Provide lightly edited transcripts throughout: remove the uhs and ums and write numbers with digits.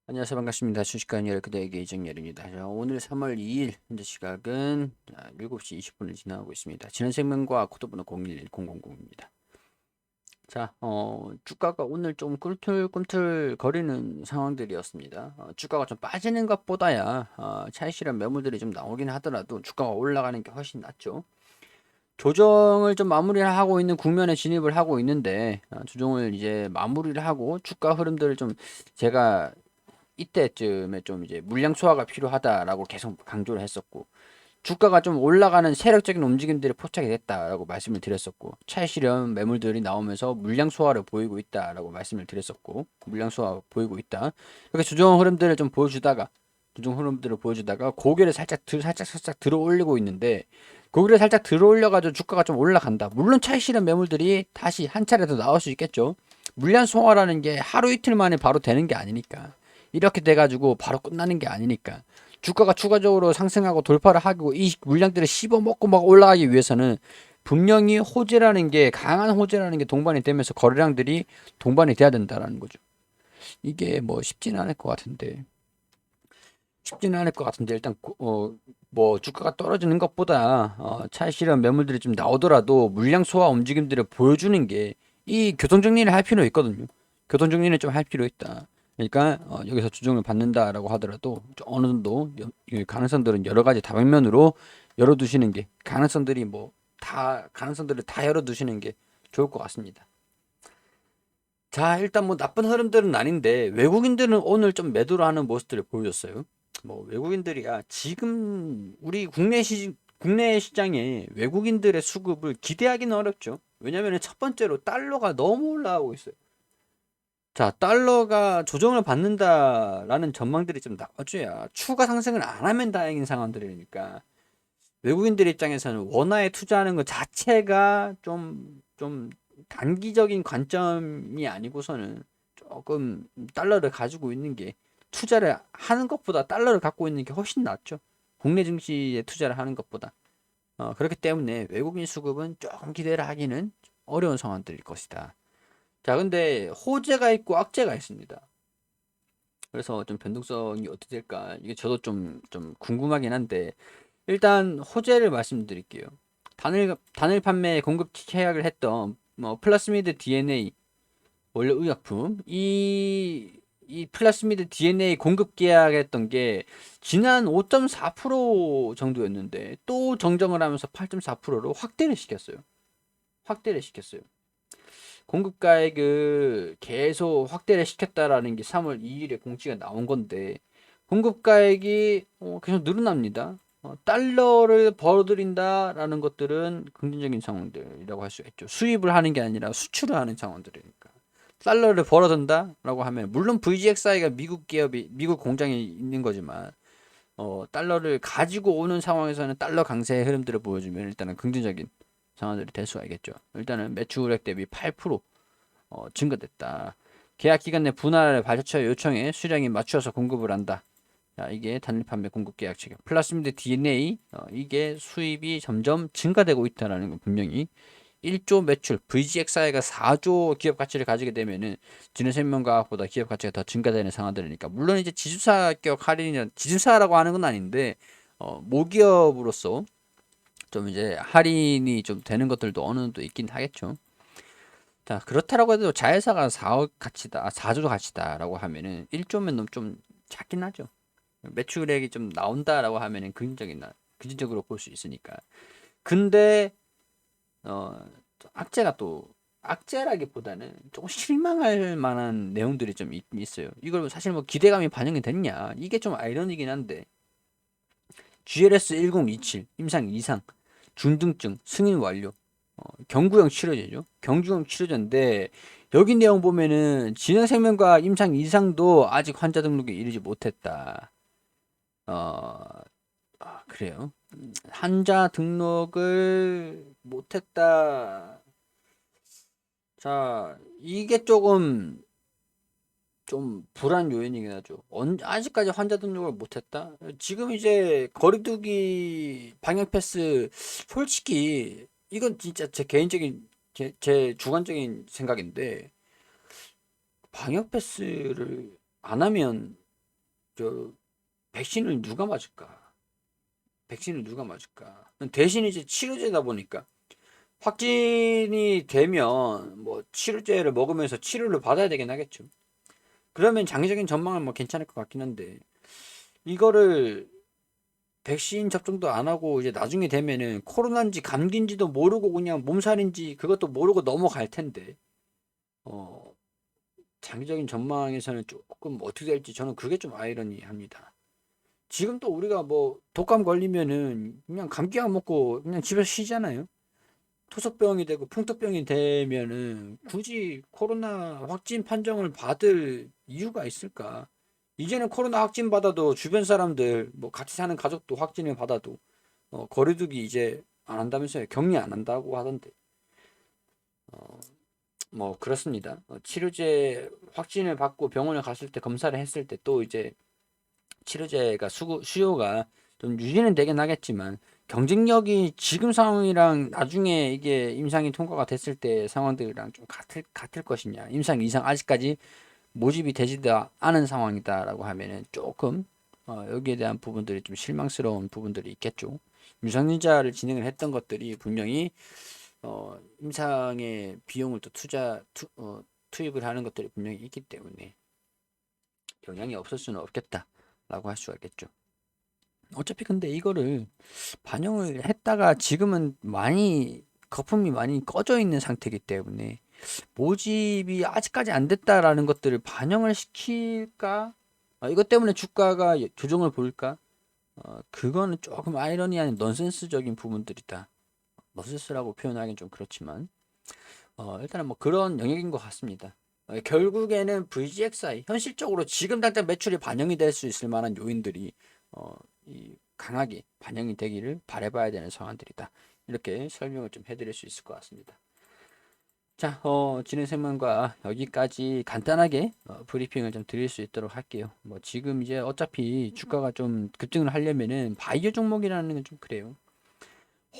안녕하세요. 반갑습니다. 주식관 열그대에게 이정열입니다. 자, 오늘 3월 2일 현재 시각은 7시 20분을 지나고 있습니다. 지난생명과 코드번호 011000입니다. 자, 주가가 오늘 좀 꿈틀꿈틀 거리는 상황들이었습니다. 주가가 좀 빠지는 것보다야 차익실현 매물들이 좀 나오긴 하더라도 주가가 올라가는 게 훨씬 낫죠. 조정을 좀 마무리를 하고 있는 국면에 진입을 하고 있는데 조정을 이제 마무리를 하고 주가 흐름들을 좀 제가 이때쯤에 좀 이제 물량 소화가 필요하다라고 계속 강조를 했었고, 주가가 좀 올라가는 세력적인 움직임들이 포착이 됐다라고 말씀을 드렸었고, 차익 실현 매물들이 나오면서 물량 소화를 보이고 있다라고 말씀을 드렸었고, 물량 소화 보이고 있다. 이렇게 조정 흐름들을 좀 보여주다가, 조정 흐름들을 보여주다가 고개를 살짝 들어 올리고 있는데, 고개를 살짝 들어 올려가지고 주가가 좀 올라간다. 물론 차익 실현 매물들이 다시 한 차례 더 나올 수 있겠죠. 물량 소화라는 게 하루 이틀 만에 바로 되는 게 아니니까. 이렇게 돼가지고 바로 끝나는 게 아니니까. 주가가 추가적으로 상승하고 돌파를 하고 이 물량들을 씹어 먹고 막 올라가기 위해서는 분명히 호재라는 게, 강한 호재라는 게 동반이 되면서 거래량들이 동반이 돼야 된다라는 거죠. 이게 뭐 쉽지는 않을 것 같은데 일단 뭐 주가가 떨어지는 것보다 차익 실현 매물들이 좀 나오더라도 물량 소화 움직임들을 보여주는 게 이 교통 정리를 할 필요 있거든요. 교통 정리를 좀 할 필요 있다. 그러니까 여기서 조정을 받는다라고 하더라도 좀 어느 정도 이 가능성들은 여러 가지 다방면으로 열어두시는 게, 가능성들이 뭐 다 가능성들을 다 열어두시는 게 좋을 것 같습니다. 자, 일단 뭐 나쁜 흐름들은 아닌데 외국인들은 오늘 좀 매도를 하는 모습들을 보여줬어요. 뭐 외국인들이야 지금 우리 국내 시장에 외국인들의 수급을 기대하기는 어렵죠. 왜냐면은 첫 번째로 달러가 너무 올라가고 있어요. 자, 달러가 조정을 받는다라는 전망들이 좀 나와줘야 추가 상승을 안 하면 다행인 상황들이니까 외국인들 입장에서는 원화에 투자하는 것 자체가 좀 단기적인 관점이 아니고서는 조금 달러를 가지고 있는 게, 투자를 하는 것보다 달러를 갖고 있는 게 훨씬 낫죠. 국내 증시에 투자를 하는 것보다. 그렇기 때문에 외국인 수급은 조금 기대를 하기는 어려운 상황들일 것이다. 자, 근데 호재가 있고 악재가 있습니다. 그래서 좀 변동성이 어떻게 될까? 이게 저도 좀 궁금하긴 한데, 일단 호재를 말씀드릴게요. 단일 판매 공급 계약을 했던 뭐 플라스미드 DNA 원료 의약품, 이 플라스미드 DNA 공급 계약했던 게 지난 5.4% 정도였는데 또 정정을 하면서 8.4%로 확대를 시켰어요. 공급가액을 계속 확대를 시켰다라는 게 3월 2일에 공지가 나온 건데, 공급가액이 계속 늘어납니다. 달러를 벌어들인다라는 것들은 긍정적인 상황들이라고 할 수 있죠. 수입을 하는 게 아니라 수출을 하는 상황들이니까. 달러를 벌어든다라고 하면 물론 VGXI가 미국 기업이 미국 공장에 있는 거지만 달러를 가지고 오는 상황에서는 달러 강세의 흐름들을 보여주면 일단은 긍정적인 상황들이 될 수가 있겠죠. 일단은 매출액 대비 8% 증가됐다. 계약 기간 내 분할 발주처 요청에 수량이 맞추어서 공급을 한다. 자, 이게 단일 판매 공급 계약 체결. 플라스미드 DNA 이게 수입이 점점 증가되고 있다라는 건 분명히 1조 매출 VGXI가 4조 기업 가치를 가지게 되면은 지능생명과학보다 기업 가치가 더 증가되는 상황들이니까, 물론 이제 지주사 격 할인이, 지주사라고 하는 건 아닌데 모기업으로서 좀 이제 할인이 좀 되는 것들도 어느 정도 있긴 하겠죠. 자, 그렇다라고 해도 자회사가 4억 가치다, 4조 가치다라고 하면은 1조면 너무 좀 작긴 하죠. 매출액이 좀 나온다라고 하면은 긍정적으로 볼 수 있으니까. 근데 어 악재가 또, 악재라기보다는 조금 실망할 만한 내용들이 좀 있어요. 이걸 사실 뭐 기대감이 반영이 됐냐? 이게 좀 아이러니긴 한데, GLS 1027 임상 이상 중등증 승인 완료. 경구형 치료제죠. 경구형 치료제인데 여기 내용 보면은 진행생명과 임상 이상도 아직 환자 등록에 이르지 못했다. 어, 그래요. 환자 등록을 못했다. 자, 이게 조금 좀 불안 요인이긴 하죠. 아직까지 환자 등록을 못했다? 지금 이제 거리두기 방역 패스, 솔직히 이건 진짜 제 개인적인 제 주관적인 생각인데, 방역 패스를 안 하면 저 백신을 누가 맞을까? 백신을 누가 맞을까? 대신 이제 치료제다 보니까 확진이 되면 뭐 치료제를 먹으면서 치료를 받아야 되긴 하겠죠. 그러면 장기적인 전망은 뭐 괜찮을 것 같긴 한데 이거를 백신 접종도 안 하고 이제 나중에 되면은 코로나인지 감기인지도 모르고 그냥 몸살인지 그것도 모르고 넘어갈 텐데 어 장기적인 전망에서는 조금 어떻게 될지 저는 그게 좀 아이러니합니다. 지금 또 우리가 뭐 독감 걸리면은 그냥 감기약 먹고 그냥 집에서 쉬잖아요. 토속병이 되고 풍토병이 되면은 굳이 코로나 확진 판정을 받을 이유가 있을까? 이제는 코로나 확진 받아도 주변 사람들 뭐 같이 사는 가족도 확진을 받아도 거리두기 이제 안 한다면서요. 격리 안 한다고 하던데. 어, 뭐 그렇습니다. 치료제 확진을 받고 병원에 갔을 때 검사를 했을 때 또 이제 치료제가 수요가 좀 유지는 되긴 하겠지만 경쟁력이 지금 상황이랑 나중에 이게 임상이 통과가 됐을 때 상황들이랑 좀 같을 것이냐. 임상 이상 아직까지 모집이 되지도 않은 상황이다라고 하면은 조금 여기에 대한 부분들이 좀 실망스러운 부분들이 있겠죠. 유전자를 진행을 했던 것들이 분명히 임상의 비용을 또 투입을 하는 것들이 분명히 있기 때문에 영향이 없을 수는 없겠다라고 할 수가 있겠죠. 어차피 근데 이거를 반영을 했다가 지금은 많이 거품이 많이 꺼져 있는 상태이기 때문에 모집이 아직까지 안 됐다라는 것들을 반영을 시킬까? 이것 때문에 주가가 조정을 보일까? 그거는 조금 아이러니한 넌센스적인 부분들이다. 넌센스라고 표현하기는 좀 그렇지만 일단은 뭐 그런 영역인 것 같습니다. 결국에는 VGXI 현실적으로 지금 당장 매출이 반영이 될 수 있을 만한 요인들이 어, 강하게 반영이 되기를 바라봐야 되는 상황들이다. 이렇게 설명을 좀 해드릴 수 있을 것 같습니다. 자, 진행생명과 여기까지 간단하게 브리핑을 좀 드릴 수 있도록 할게요. 뭐 지금 이제 어차피 주가가 좀 급등을 하려면은 바이오 종목이라는 건 좀 그래요.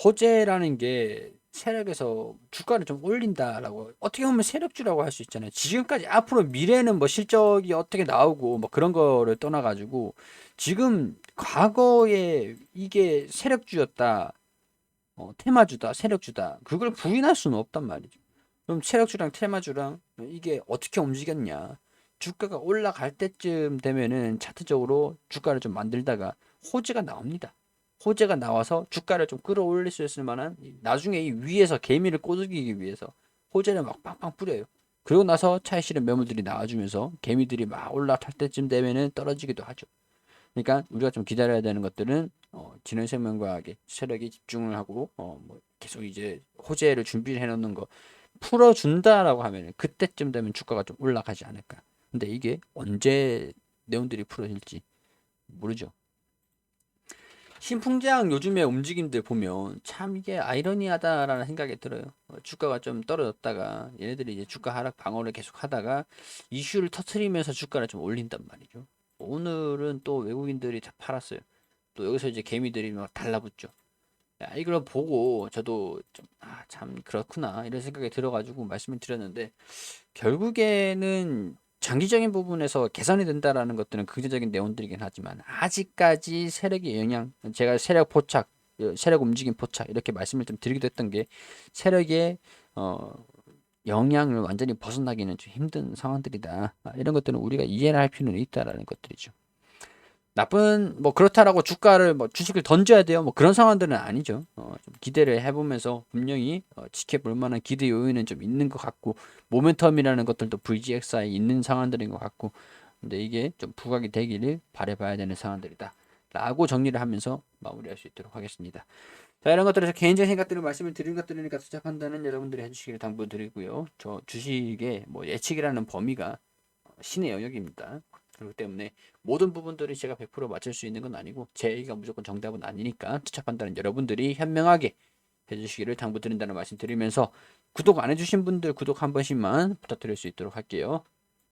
호재라는 게 세력에서 주가를 좀 올린다라고 어떻게 보면 세력주라고 할 수 있잖아요. 지금까지 앞으로 미래는 뭐 실적이 어떻게 나오고 뭐 그런 거를 떠나가지고 지금 과거에 이게 세력주였다, 테마주다, 세력주다 그걸 부인할 수는 없단 말이죠. 그럼 세력주랑 테마주랑 이게 어떻게 움직였냐? 주가가 올라갈 때쯤 되면은 차트적으로 주가를 좀 만들다가 호재가 나옵니다. 호재가 나와서 주가를 좀 끌어올릴 수 있을 만한 나중에 이 위에서 개미를 꼬드기기 위해서 호재를 막 빵빵 뿌려요. 그러고 나서 차익 실현 매물들이 나와주면서 개미들이 막 올라탈 때쯤 되면은 떨어지기도 하죠. 그러니까 우리가 좀 기다려야 되는 것들은 진흥생명과학에 세력이 집중을 하고 뭐 계속 이제 호재를 준비를 해놓는 거 풀어준다라고 하면 그때쯤 되면 주가가 좀 올라가지 않을까. 근데 이게 언제 내용들이 풀어질지 모르죠. 신풍제약 요즘의 움직임들 보면 참 이게 아이러니하다라는 생각이 들어요. 주가가 좀 떨어졌다가 얘네들이 이제 주가 하락 방어를 계속 하다가 이슈를 터트리면서 주가를 좀 올린단 말이죠. 오늘은 또 외국인들이 다 팔았어요. 또 여기서 이제 개미들이 막 달라붙죠. 야, 이걸 보고 저도 좀, 참 그렇구나 이런 생각이 들어가지고 말씀을 드렸는데 결국에는 장기적인 부분에서 개선이 된다라는 것들은 긍정적인 내용들이긴 하지만 아직까지 세력의 영향, 제가 세력 포착, 세력 움직임 포착 이렇게 말씀을 좀 드리기도 했던 게 세력의 어, 영향을 완전히 벗어나기는 좀 힘든 상황들이다. 이런 것들은 우리가 이해를 할 필요는 있다라는 것들이죠. 나쁜 뭐 그렇다라고 주가를 뭐 주식을 던져야 돼요. 뭐 그런 상황들은 아니죠. 좀 기대를 해보면서 분명히 지켜볼 만한 기대 요인은 좀 있는 것 같고 모멘텀이라는 것들도 VGXI 있는 상황들인 것 같고 근데 이게 좀 부각이 되기를 바라봐야 되는 상황들이다. 라고 정리를 하면서 마무리할 수 있도록 하겠습니다. 자, 이런 것들에서 개인적인 생각들을 말씀을 드린 것들이니까 투자 판단은 여러분들이 해주시기를 당부드리고요. 저 주식의 뭐 예측이라는 범위가 신의 영역입니다. 그렇기 때문에 모든 부분들이 제가 100% 맞출 수 있는 건 아니고 제 얘기가 무조건 정답은 아니니까 투자 판단은 여러분들이 현명하게 해주시기를 당부드린다는 말씀 드리면서 구독 안 해주신 분들 구독 한 번씩만 부탁드릴 수 있도록 할게요.